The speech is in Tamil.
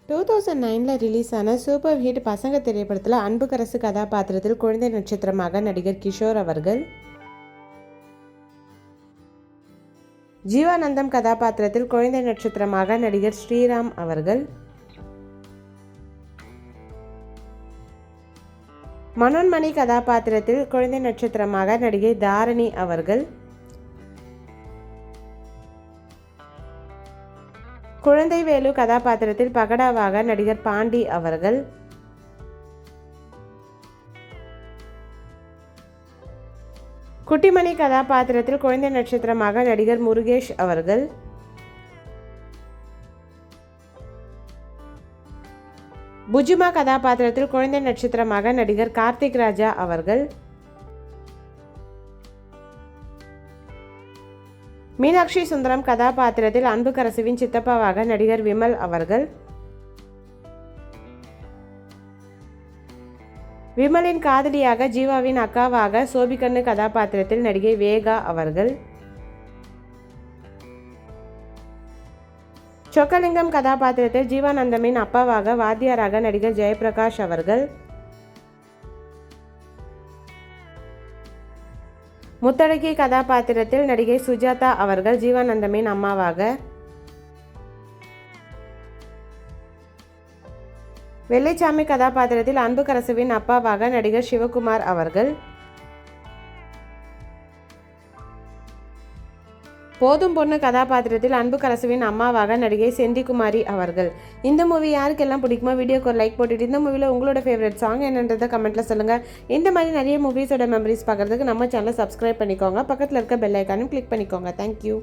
2009 ரிலீஸ் ஆன சூப்பர் ஹிட் பசங்க திரைப்படத்தில் அன்புக்கரசு கதாபாத்திரத்தில் குழந்தை நட்சத்திரமாக நடிகர் கிஷோர் அவர்கள், ஜீவானந்தம் கதாபாத்திரத்தில் குழந்தை நட்சத்திரமாக நடிகர் ஸ்ரீராம் அவர்கள், மனோன்மணி கதாபாத்திரத்தில் குழந்தை நட்சத்திரமாக நடிகை தாரணி அவர்கள், குழந்தை வேலு கதாபாத்திரத்தில் பகடாவாக நடிகர் பாண்டி அவர்கள், குட்டிமணி கதாபாத்திரத்தில் குழந்தை நட்சத்திரமாக நடிகர் முருகேஷ் அவர்கள், புஜுமா கதாபாத்திரத்தில் குழந்தை நட்சத்திரமாக நடிகர் கார்த்திக் ராஜா அவர்கள், மீனாட்சி சுந்தரம் கதாபாத்திரத்தில் அன்புக்கரசுவின் சித்தப்பாவாக நடிகர் விமல் அவர்கள், விமலின் காதலியாக ஜீவாவின் அக்காவாக சோபிகண்ணு கதாபாத்திரத்தில் நடிகை வேகா அவர்கள், சொக்கலிங்கம் கதாபாத்திரத்தில் ஜீவானந்தமின் அப்பாவாக வாத்தியாராக நடிகர் ஜெயபிரகாஷ் அவர்கள், முத்தழகி கதாபாத்திரத்தில் நடிகை சுஜாதா அவர்கள் ஜீவானந்தமின் அம்மாவாக, வெள்ளைச்சாமி கதாபாத்திரத்தில் அன்புக்கரசுவின் அப்பாவாக நடிகர் சிவகுமார் அவர்கள், போதும் பொண்ணு கதாபாத்திரத்தில் அன்புக்கரசுவின் அம்மாவாக நடிகை செந்திகுமாரி அவர்கள். இந்த மூவி யாருக்கெல்லாம் பிடிக்குமோ வீடியோக்கு ஒரு லைக் போட்டுட்டு இந்த மூவியில் உங்களோட ஃபேவரட் சாங் என்னன்றதை கமெண்ட்டில் சொல்லுங்கள். இந்த மாதிரி நிறைய மூவிஸோட மெமரிஸ் பார்க்குறதுக்கு நம்ம சேனலை சப்ஸ்கிரைப் பண்ணிக்கோங்க. பக்கத்தில் இருக்க பெல் ஐக்கானும் கிளிக் பண்ணிக்கோங்க. தேங்க்யூ.